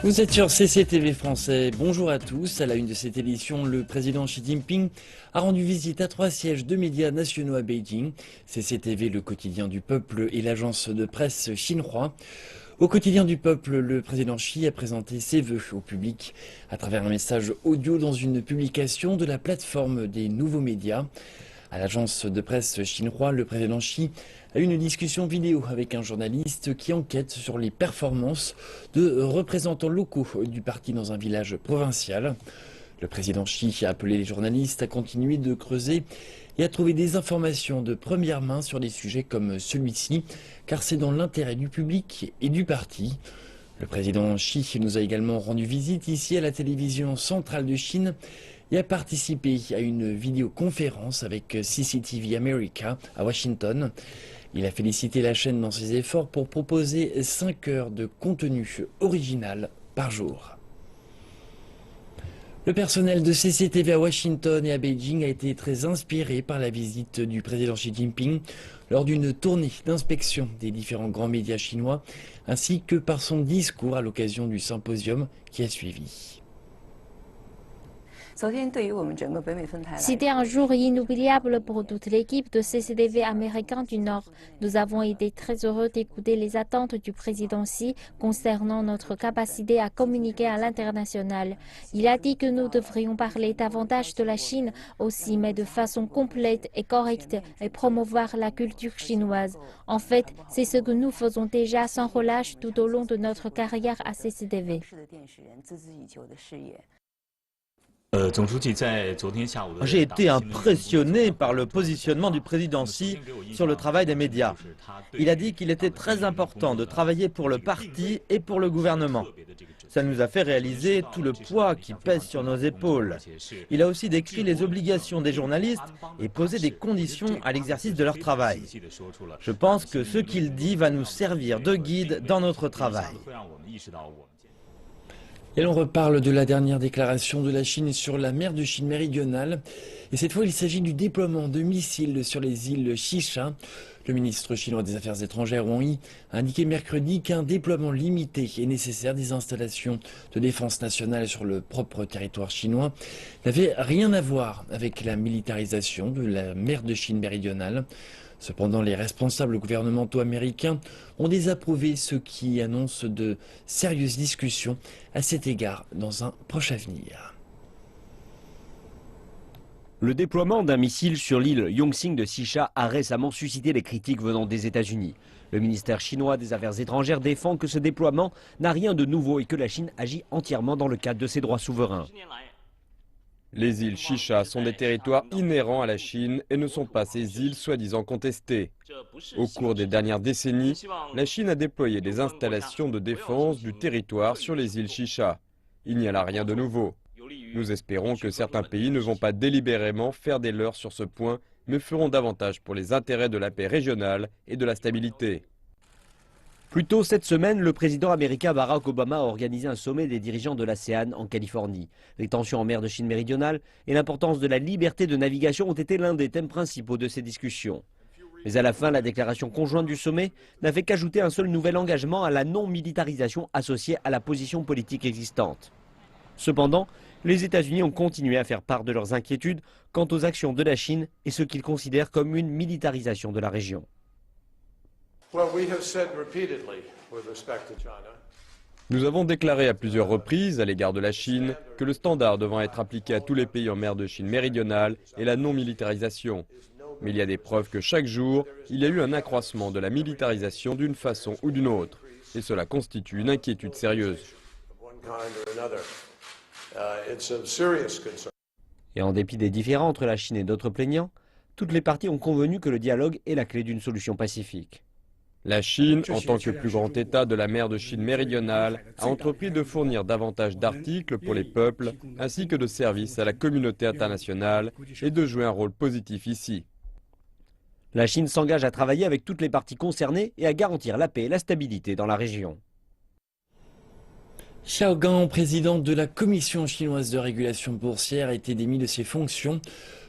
Vous êtes sur CCTV français, bonjour à tous. À la une de cette édition, le président Xi Jinping a rendu visite à 3 sièges de médias nationaux à Beijing. CCTV, le quotidien du peuple et l'agence de presse Xinhua. Au quotidien du peuple, le président Xi a présenté ses vœux au public à travers un message audio dans une publication de la plateforme des nouveaux médias. À l'agence de presse Xinhua, le président Xi a eu une discussion vidéo avec un journaliste qui enquête sur les performances de représentants locaux du parti dans un village provincial. Le président Xi a appelé les journalistes à continuer de creuser et à trouver des informations de première main sur des sujets comme celui-ci, car c'est dans l'intérêt du public et du parti. Le président Xi nous a également rendu visite ici à la télévision centrale de Chine et a participé à une vidéoconférence avec CCTV America à Washington. Il a félicité la chaîne dans ses efforts pour proposer 5 heures de contenu original par jour. Le personnel de CCTV à Washington et à Beijing a été très inspiré par la visite du président Xi Jinping lors d'une tournée d'inspection des différents grands médias chinois, ainsi que par son discours à l'occasion du symposium qui a suivi. C'était un jour inoubliable pour toute l'équipe de CCTV américain du Nord. Nous avons été très heureux d'écouter les attentes du président Xi concernant notre capacité à communiquer à l'international. Il a dit que nous devrions parler davantage de la Chine aussi, mais de façon complète et correcte et promouvoir la culture chinoise. En fait, c'est ce que nous faisons déjà sans relâche tout au long de notre carrière à CCTV. J'ai été impressionné par le positionnement du président Xi sur le travail des médias. Il a dit qu'il était très important de travailler pour le parti et pour le gouvernement. Ça nous a fait réaliser tout le poids qui pèse sur nos épaules. Il a aussi décrit les obligations des journalistes et posé des conditions à l'exercice de leur travail. Je pense que ce qu'il dit va nous servir de guide dans notre travail. Et l'on reparle de la dernière déclaration de la Chine sur la mer de Chine méridionale. Et cette fois, il s'agit du déploiement de missiles sur les îles Xicha. Le ministre chinois des Affaires étrangères, Wang Yi, a indiqué mercredi qu'un déploiement limité est nécessaire des installations de défense nationale sur le propre territoire chinois n'avait rien à voir avec la militarisation de la mer de Chine méridionale. Cependant, les responsables gouvernementaux américains ont désapprouvé ce qui annonce de sérieuses discussions à cet égard dans un proche avenir. Le déploiement d'un missile sur l'île Yongxing de Xicha a récemment suscité les critiques venant des États-Unis. Le ministère chinois des Affaires étrangères défend que ce déploiement n'a rien de nouveau et que la Chine agit entièrement dans le cadre de ses droits souverains. Les îles Xicha sont des territoires inhérents à la Chine et ne sont pas ces îles soi-disant contestées. Au cours des dernières décennies, la Chine a déployé des installations de défense du territoire sur les îles Xicha. Il n'y a là rien de nouveau. Nous espérons que certains pays ne vont pas délibérément faire des leurs sur ce point, mais feront davantage pour les intérêts de la paix régionale et de la stabilité. Plus tôt cette semaine, le président américain Barack Obama a organisé un sommet des dirigeants de l'ASEAN en Californie. Les tensions en mer de Chine méridionale et l'importance de la liberté de navigation ont été l'un des thèmes principaux de ces discussions. Mais à la fin, la déclaration conjointe du sommet n'a fait qu'ajouter un seul nouvel engagement à la non-militarisation associée à la position politique existante. Cependant, les États-Unis ont continué à faire part de leurs inquiétudes quant aux actions de la Chine et ce qu'ils considèrent comme une militarisation de la région. Nous avons déclaré à plusieurs reprises à l'égard de la Chine que le standard devant être appliqué à tous les pays en mer de Chine méridionale est la non-militarisation. Mais il y a des preuves que chaque jour, il y a eu un accroissement de la militarisation d'une façon ou d'une autre. Et cela constitue une inquiétude sérieuse. Et en dépit des différends entre la Chine et d'autres plaignants, toutes les parties ont convenu que le dialogue est la clé d'une solution pacifique. La Chine, en tant que plus grand État de la mer de Chine méridionale, a entrepris de fournir davantage d'articles pour les peuples, ainsi que de services à la communauté internationale, et de jouer un rôle positif ici. La Chine s'engage à travailler avec toutes les parties concernées et à garantir la paix et la stabilité dans la région. Xiao Gang, président de la Commission chinoise de régulation boursière, a été démis de ses fonctions.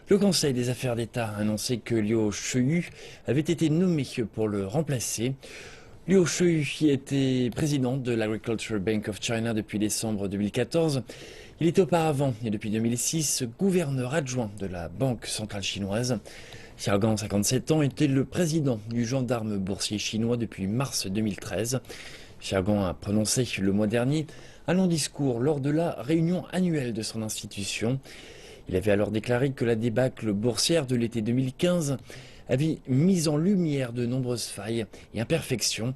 Le Conseil des affaires d'État a annoncé que Liu Cheyu avait été nommé pour le remplacer. Liu Shui était président de l'Agricultural Bank of China depuis décembre 2014. Il était auparavant, et depuis 2006, gouverneur adjoint de la Banque centrale chinoise. Xia Gang, 57 ans, était le président du gendarme boursier chinois depuis mars 2013. Xia Gang a prononcé le mois dernier un long discours lors de la réunion annuelle de son institution. Il avait alors déclaré que la débâcle boursière de l'été 2015 avait mis en lumière de nombreuses failles et imperfections.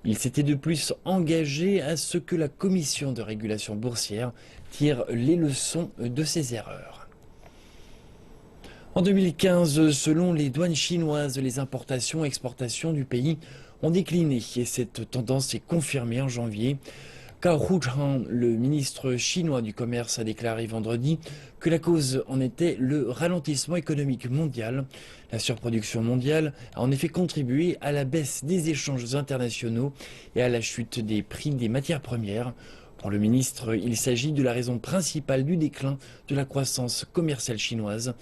Il s'était de plus engagé à ce que la commission de régulation boursière tire les leçons de ses erreurs. En 2015, selon les douanes chinoises, les importations et exportations du pays ont décliné et cette tendance est confirmée en janvier. Cao Huchang, le ministre chinois du commerce, a déclaré vendredi que la cause en était le ralentissement économique mondial. La surproduction mondiale a en effet contribué à la baisse des échanges internationaux et à la chute des prix des matières premières. Pour le ministre, il s'agit de la raison principale du déclin de la croissance commerciale chinoise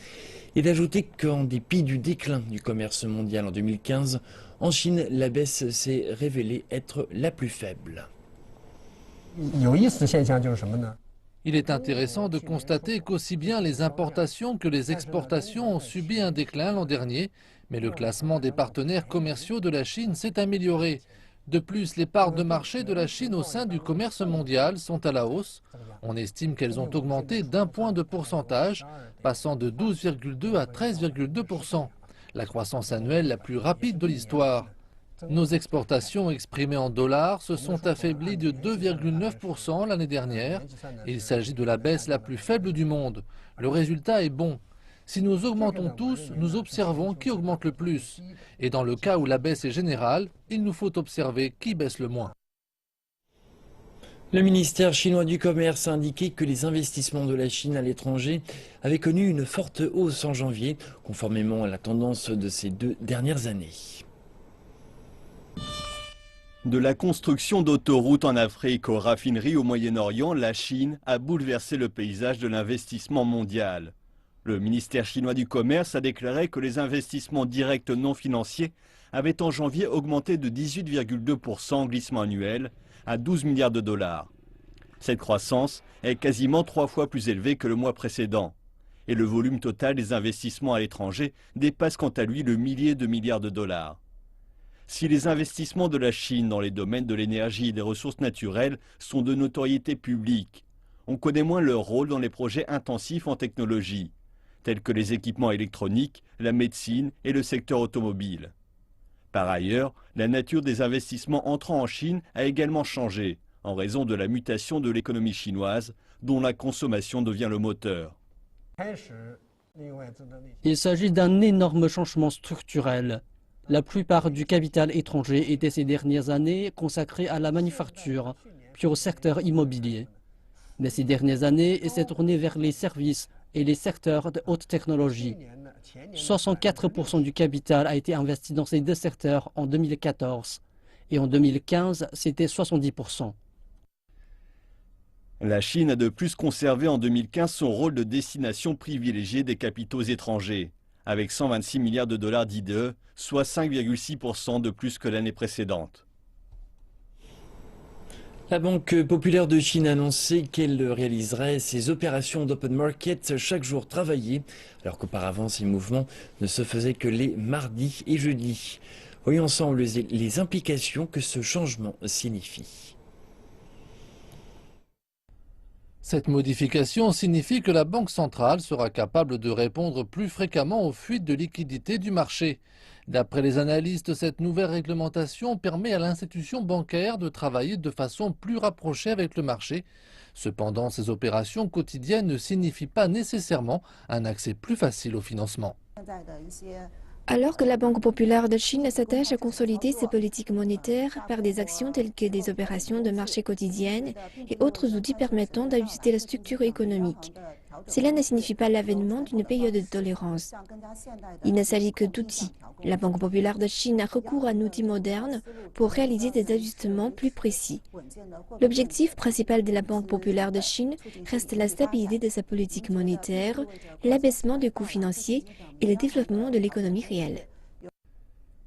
et d'ajouter qu'en dépit du déclin du commerce mondial en 2015, en Chine, la baisse s'est révélée être la plus faible. Il est intéressant de constater qu'aussi bien les importations que les exportations ont subi un déclin l'an dernier, mais le classement des partenaires commerciaux de la Chine s'est amélioré. De plus, les parts de marché de la Chine au sein du commerce mondial sont à la hausse. On estime qu'elles ont augmenté d'1 point de pourcentage, passant de 12,2 à 13,2%, la croissance annuelle la plus rapide de l'histoire. Nos exportations exprimées en dollars se sont affaiblies de 2,9% l'année dernière. Il s'agit de la baisse la plus faible du monde. Le résultat est bon. Si nous augmentons tous, nous observons qui augmente le plus. Et dans le cas où la baisse est générale, il nous faut observer qui baisse le moins. Le ministère chinois du Commerce a indiqué que les investissements de la Chine à l'étranger avaient connu une forte hausse en janvier, conformément à la tendance de ces 2 dernières années. De la construction d'autoroutes en Afrique aux raffineries au Moyen-Orient, la Chine a bouleversé le paysage de l'investissement mondial. Le ministère chinois du Commerce a déclaré que les investissements directs non financiers avaient en janvier augmenté de 18,2% en glissement annuel à 12 milliards de dollars. Cette croissance est quasiment 3 fois plus élevée que le mois précédent. Et le volume total des investissements à l'étranger dépasse quant à lui le millier de milliards de dollars. Si les investissements de la Chine dans les domaines de l'énergie et des ressources naturelles sont de notoriété publique, on connaît moins leur rôle dans les projets intensifs en technologie, tels que les équipements électroniques, la médecine et le secteur automobile. Par ailleurs, la nature des investissements entrant en Chine a également changé, en raison de la mutation de l'économie chinoise, dont la consommation devient le moteur. Il s'agit d'un énorme changement structurel. La plupart du capital étranger était ces dernières années consacré à la manufacture, puis au secteur immobilier. Mais ces dernières années, il s'est tourné vers les services et les secteurs de haute technologie. 64% du capital a été investi dans ces 2 secteurs en 2014 et en 2015, c'était 70%. La Chine a de plus conservé en 2015 son rôle de destination privilégiée des capitaux étrangers, avec 126 milliards de dollars d'IDE, soit 5,6% de plus que l'année précédente. La Banque populaire de Chine a annoncé qu'elle réaliserait ses opérations d'open market chaque jour travaillé, alors qu'auparavant ces mouvements ne se faisaient que les mardis et jeudis. Voyons ensemble les implications que ce changement signifie. Cette modification signifie que la Banque centrale sera capable de répondre plus fréquemment aux fuites de liquidités du marché. D'après les analystes, cette nouvelle réglementation permet à l'institution bancaire de travailler de façon plus rapprochée avec le marché. Cependant, ces opérations quotidiennes ne signifient pas nécessairement un accès plus facile au financement. Alors que la Banque populaire de Chine s'attache à consolider ses politiques monétaires par des actions telles que des opérations de marché quotidiennes et autres outils permettant d'ajuster la structure économique, cela ne signifie pas l'avènement d'une période de tolérance. Il ne s'agit que d'outils. La Banque populaire de Chine a recours à un outil moderne pour réaliser des ajustements plus précis. L'objectif principal de la Banque populaire de Chine reste la stabilité de sa politique monétaire, l'abaissement des coûts financiers et le développement de l'économie réelle.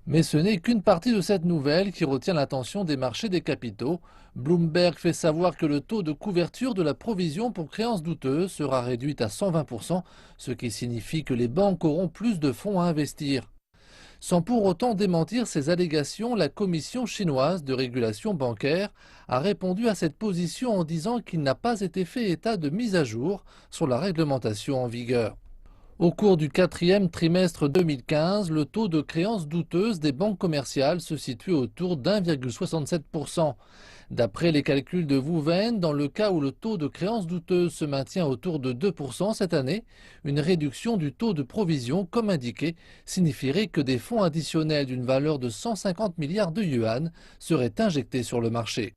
Mais ce n'est qu'une partie de cette nouvelle qui retient l'attention des marchés des capitaux. Bloomberg fait savoir que le taux de couverture de la provision pour créances douteuses sera réduit à 120%, ce qui signifie que les banques auront plus de fonds à investir. Sans pour autant démentir ces allégations, la Commission chinoise de régulation bancaire a répondu à cette position en disant qu'il n'a pas été fait état de mise à jour sur la réglementation en vigueur. Au cours du 4e trimestre 2015, le taux de créances douteuses des banques commerciales se situe autour d'1,67%. D'après les calculs de Wouwen, dans le cas où le taux de créances douteuses se maintient autour de 2% cette année, une réduction du taux de provision, comme indiqué, signifierait que des fonds additionnels d'une valeur de 150 milliards de yuan seraient injectés sur le marché.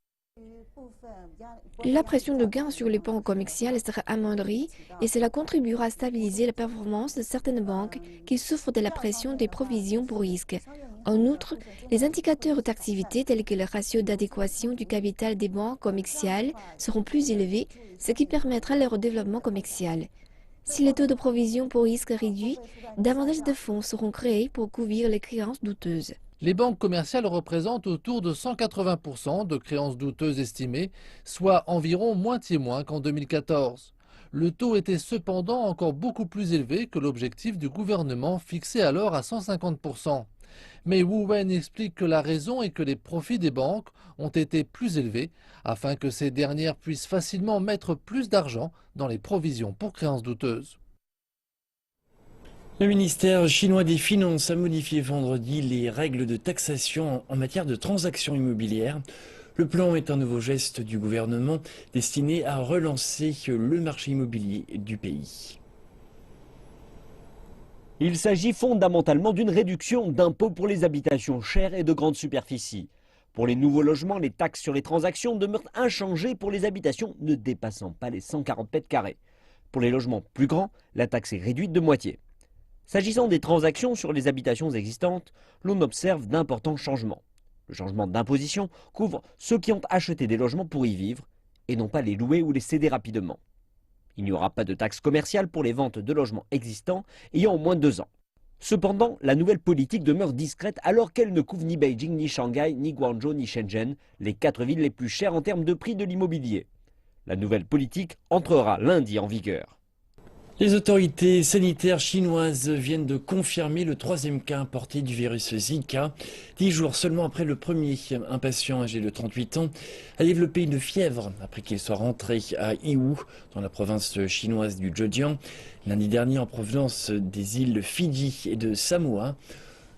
La pression de gain sur les banques commerciales sera amoindrie et cela contribuera à stabiliser la performance de certaines banques qui souffrent de la pression des provisions pour risque. En outre, les indicateurs d'activité tels que le ratio d'adéquation du capital des banques commerciales seront plus élevés, ce qui permettra leur développement commercial. Si le taux de provision pour risque est réduit, davantage de fonds seront créés pour couvrir les créances douteuses. Les banques commerciales représentent autour de 180% de créances douteuses estimées, soit environ moitié moins qu'en 2014. Le taux était cependant encore beaucoup plus élevé que l'objectif du gouvernement fixé alors à 150%. Mais Wouwen explique que la raison est que les profits des banques ont été plus élevés afin que ces dernières puissent facilement mettre plus d'argent dans les provisions pour créances douteuses. Le ministère chinois des Finances a modifié vendredi les règles de taxation en matière de transactions immobilières. Le plan est un nouveau geste du gouvernement destiné à relancer le marché immobilier du pays. Il s'agit fondamentalement d'une réduction d'impôts pour les habitations chères et de grande superficie. Pour les nouveaux logements, les taxes sur les transactions demeurent inchangées pour les habitations ne dépassant pas les 140 mètres carrés. Pour les logements plus grands, la taxe est réduite de moitié. S'agissant des transactions sur les habitations existantes, l'on observe d'importants changements. Le changement d'imposition couvre ceux qui ont acheté des logements pour y vivre et non pas les louer ou les céder rapidement. Il n'y aura pas de taxe commerciale pour les ventes de logements existants ayant au moins 2 ans. Cependant, la nouvelle politique demeure discrète alors qu'elle ne couvre ni Beijing, ni Shanghai, ni Guangzhou, ni Shenzhen, les 4 villes les plus chères en termes de prix de l'immobilier. La nouvelle politique entrera lundi en vigueur. Les autorités sanitaires chinoises viennent de confirmer le 3e cas importé du virus Zika. 10 jours seulement après le premier, un patient âgé de 38 ans a développé une fièvre après qu'il soit rentré à Yiwu, dans la province chinoise du Zhejiang, lundi dernier en provenance des îles Fidji et de Samoa.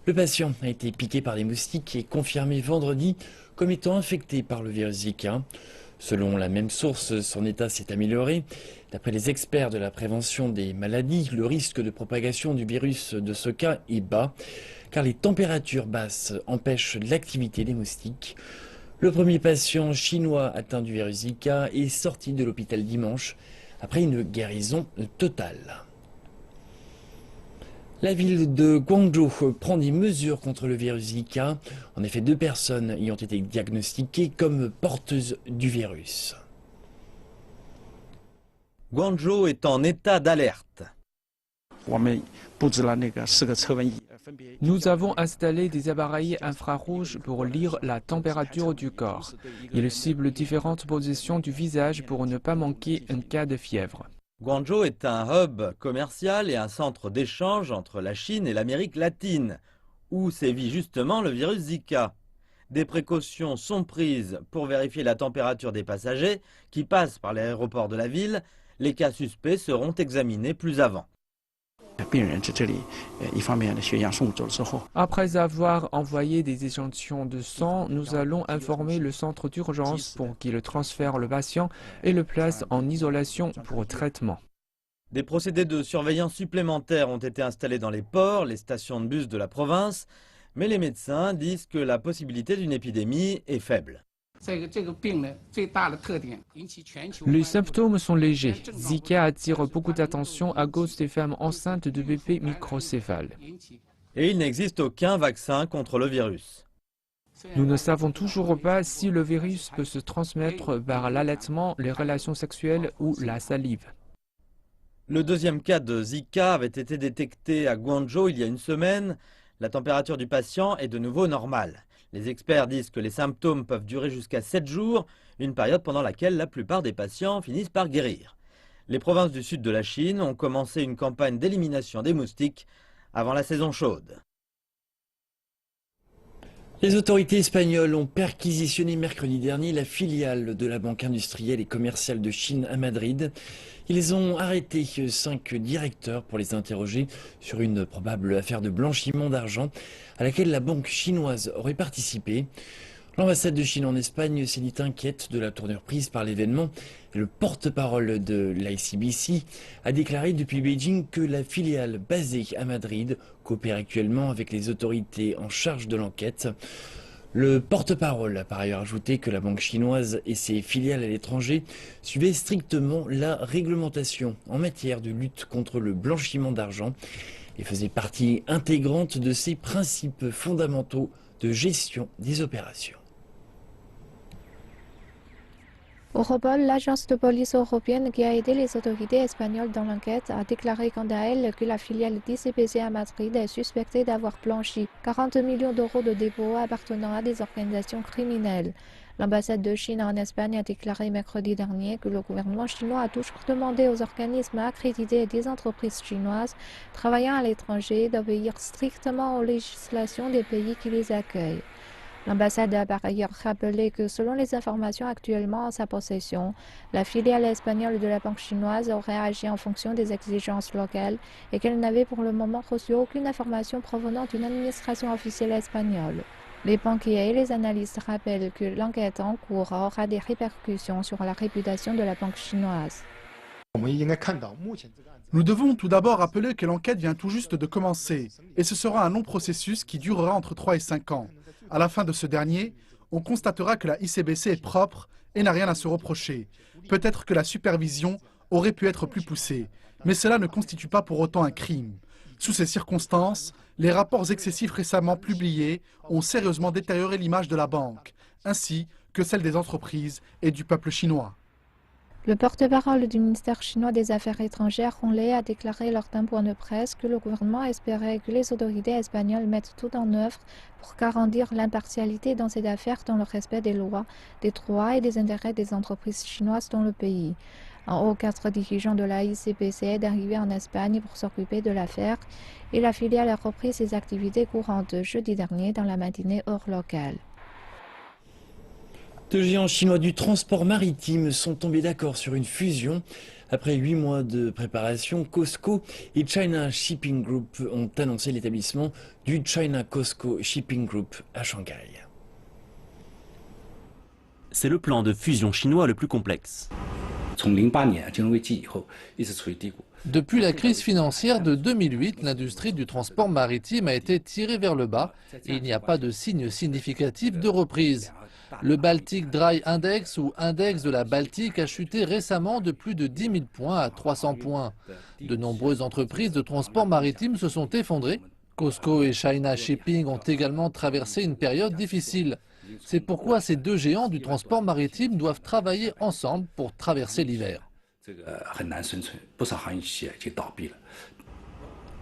Le patient a été piqué par des moustiques et confirmé vendredi comme étant infecté par le virus Zika. Selon la même source, son état s'est amélioré. D'après les experts de la prévention des maladies, le risque de propagation du virus de ce cas est bas, car les températures basses empêchent l'activité des moustiques. Le premier patient chinois atteint du virus Zika est sorti de l'hôpital dimanche, après une guérison totale. La ville de Guangzhou prend des mesures contre le virus Zika. En effet, 2 personnes y ont été diagnostiquées comme porteuses du virus. Guangzhou est en état d'alerte. Nous avons installé des appareils infrarouges pour lire la température du corps. Ils ciblent différentes positions du visage pour ne pas manquer un cas de fièvre. Guangzhou est un hub commercial et un centre d'échange entre la Chine et l'Amérique latine, où sévit justement le virus Zika. Des précautions sont prises pour vérifier la température des passagers qui passent par l'aéroport de la ville. Les cas suspects seront examinés plus avant. Après avoir envoyé des échantillons de sang, nous allons informer le centre d'urgence pour qu'il transfère le patient et le place en isolation pour traitement. Des procédés de surveillance supplémentaires ont été installés dans les ports, les stations de bus de la province, mais les médecins disent que la possibilité d'une épidémie est faible. Les symptômes sont légers. Zika attire beaucoup d'attention à cause des femmes enceintes de bébés microcéphales. Et il n'existe aucun vaccin contre le virus. Nous ne savons toujours pas si le virus peut se transmettre par l'allaitement, les relations sexuelles ou la salive. Le 2e cas de Zika avait été détecté à Guangzhou il y a une semaine. La température du patient est de nouveau normale. Les experts disent que les symptômes peuvent durer jusqu'à 7 jours, une période pendant laquelle la plupart des patients finissent par guérir. Les provinces du sud de la Chine ont commencé une campagne d'élimination des moustiques avant la saison chaude. Les autorités espagnoles ont perquisitionné mercredi dernier la filiale de la Banque industrielle et commerciale de Chine à Madrid. Ils ont arrêté 5 directeurs pour les interroger sur une probable affaire de blanchiment d'argent à laquelle la banque chinoise aurait participé. L'ambassade de Chine en Espagne s'est dit inquiète de la tournure prise par l'événement. Le porte-parole de l'ICBC a déclaré depuis Beijing que la filiale basée à Madrid coopère actuellement avec les autorités en charge de l'enquête. Le porte-parole a par ailleurs ajouté que la banque chinoise et ses filiales à l'étranger suivaient strictement la réglementation en matière de lutte contre le blanchiment d'argent et faisaient partie intégrante de ses principes fondamentaux de gestion des opérations. Europol, l'agence de police européenne qui a aidé les autorités espagnoles dans l'enquête, a déclaré quant à elle que la filiale d'ICBC à Madrid est suspectée d'avoir blanchi 40 millions d'euros de dépôts appartenant à des organisations criminelles. L'ambassade de Chine en Espagne a déclaré mercredi dernier que le gouvernement chinois a toujours demandé aux organismes accrédités et des entreprises chinoises travaillant à l'étranger d'obéir strictement aux législations des pays qui les accueillent. L'ambassade a par ailleurs rappelé que selon les informations actuellement en sa possession, la filiale espagnole de la banque chinoise aurait agi en fonction des exigences locales et qu'elle n'avait pour le moment reçu aucune information provenant d'une administration officielle espagnole. Les banquiers et les analystes rappellent que l'enquête en cours aura des répercussions sur la réputation de la banque chinoise. Nous devons tout d'abord rappeler que l'enquête vient tout juste de commencer et ce sera un long processus qui durera entre 3 et 5 ans. À la fin de ce dernier, on constatera que la ICBC est propre et n'a rien à se reprocher. Peut-être que la supervision aurait pu être plus poussée, mais cela ne constitue pas pour autant un crime. Sous ces circonstances, les rapports excessifs récemment publiés ont sérieusement détérioré l'image de la banque, ainsi que celle des entreprises et du peuple chinois. Le porte-parole du ministère chinois des Affaires étrangères, Hong Lei, a déclaré lors d'un point de presse que le gouvernement espérait que les autorités espagnoles mettent tout en œuvre pour garantir l'impartialité dans cette affaire dans le respect des lois, des droits et des intérêts des entreprises chinoises dans le pays. En haut, 4 dirigeants de la ICBC est arrivé en Espagne pour s'occuper de l'affaire et la filiale a repris ses activités courantes jeudi dernier dans la matinée heure locale. Deux géants chinois du transport maritime sont tombés d'accord sur une fusion. Après 8 mois de préparation, COSCO et China Shipping Group ont annoncé l'établissement du China COSCO Shipping Group à Shanghai. C'est le plan de fusion chinois le plus complexe. Depuis la crise financière de 2008, l'industrie du transport maritime a été tirée vers le bas et il n'y a pas de signe significatif de reprise. Le Baltic Dry Index ou Index de la Baltique a chuté récemment de plus de 10 000 points à 300 points. De nombreuses entreprises de transport maritime se sont effondrées. COSCO et China Shipping ont également traversé une période difficile. C'est pourquoi ces deux géants du transport maritime doivent travailler ensemble pour traverser l'hiver.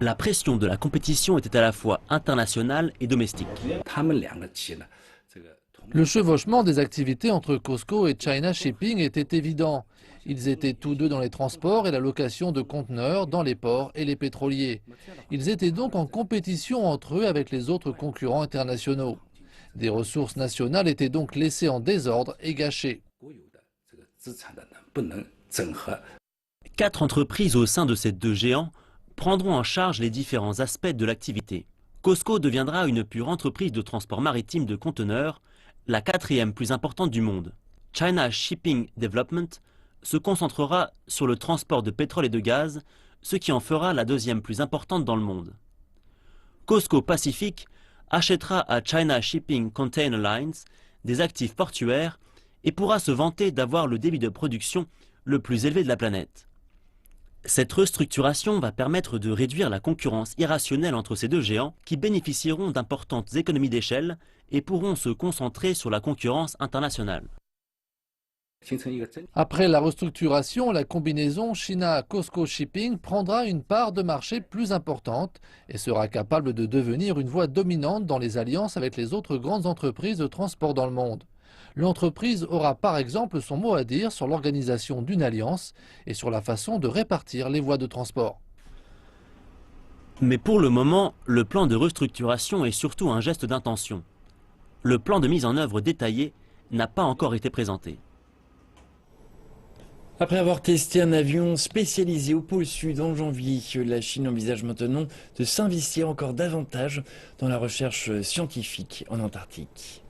La pression de la compétition était à la fois internationale et domestique. Le chevauchement des activités entre COSCO et China Shipping était évident. Ils étaient tous deux dans les transports et la location de conteneurs dans les ports et les pétroliers. Ils étaient donc en compétition entre eux avec les autres concurrents internationaux. Des ressources nationales étaient donc laissées en désordre et gâchées. 4 entreprises au sein de ces deux géants prendront en charge les différents aspects de l'activité. COSCO deviendra une pure entreprise de transport maritime de conteneurs, la 4e plus importante du monde. China Shipping Development se concentrera sur le transport de pétrole et de gaz, ce qui en fera la 2e plus importante dans le monde. COSCO Pacific achètera à China Shipping Container Lines des actifs portuaires et pourra se vanter d'avoir le débit de production le plus élevé de la planète. Cette restructuration va permettre de réduire la concurrence irrationnelle entre ces deux géants qui bénéficieront d'importantes économies d'échelle et pourront se concentrer sur la concurrence internationale. Après la restructuration, la combinaison China-Cosco Shipping prendra une part de marché plus importante et sera capable de devenir une voie dominante dans les alliances avec les autres grandes entreprises de transport dans le monde. L'entreprise aura par exemple son mot à dire sur l'organisation d'une alliance et sur la façon de répartir les voies de transport. Mais pour le moment, le plan de restructuration est surtout un geste d'intention. Le plan de mise en œuvre détaillé n'a pas encore été présenté. Après avoir testé un avion spécialisé au pôle Sud en janvier, la Chine envisage maintenant de s'investir encore davantage dans la recherche scientifique en Antarctique.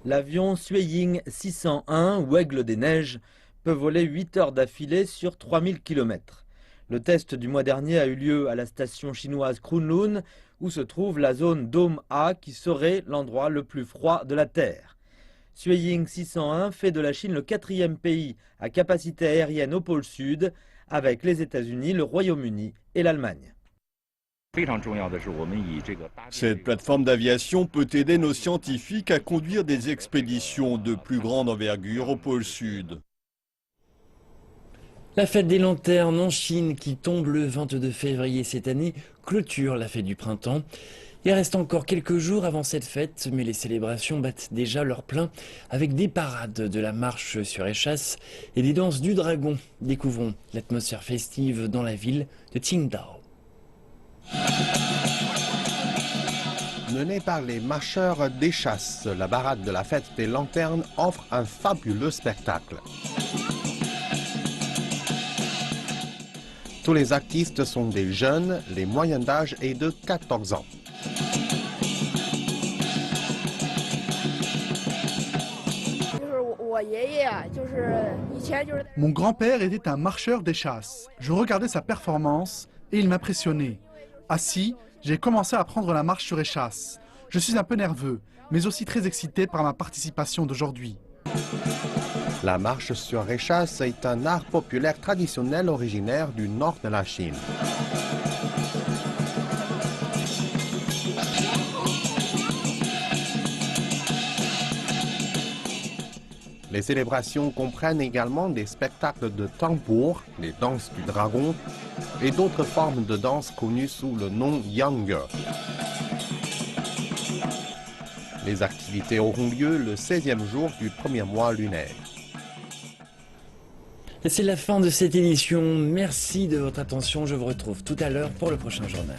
L'avion Suiying 601 ou Aigle des Neiges peut voler 8 heures d'affilée sur 3000 km. Le test du mois dernier a eu lieu à la station chinoise Kunlun, où se trouve la zone Dôme A, qui serait l'endroit le plus froid de la Terre. Suiying 601 fait de la Chine le 4e pays à capacité aérienne au pôle Sud, avec les États-Unis, le Royaume-Uni et l'Allemagne. Cette plateforme d'aviation peut aider nos scientifiques à conduire des expéditions de plus grande envergure au pôle Sud. La fête des lanternes en Chine, qui tombe le 22 février cette année, clôture la fête du printemps. Il reste encore quelques jours avant cette fête, mais les célébrations battent déjà leur plein avec des parades de la marche sur échasse et des danses du dragon. Découvrons l'atmosphère festive dans la ville de Qingdao. Menée par les marcheurs d'échasse, la parade de la fête des lanternes offre un fabuleux spectacle. Tous les artistes sont des jeunes, les moyens d'âge est de 14 ans. Mon grand-père était un marcheur d'échasse. Je regardais sa performance et il m'impressionnait. Assis, j'ai commencé à prendre la marche sur échasse. Je suis un peu nerveux, mais aussi très excité par ma participation d'aujourd'hui. La marche sur échasse est un art populaire traditionnel originaire du nord de la Chine. Les célébrations comprennent également des spectacles de tambour, les danses du dragon et d'autres formes de danse connues sous le nom Yang. Les activités auront lieu le 16e jour du premier mois lunaire. C'est la fin de cette édition. Merci de votre attention. Je vous retrouve tout à l'heure pour le prochain journal.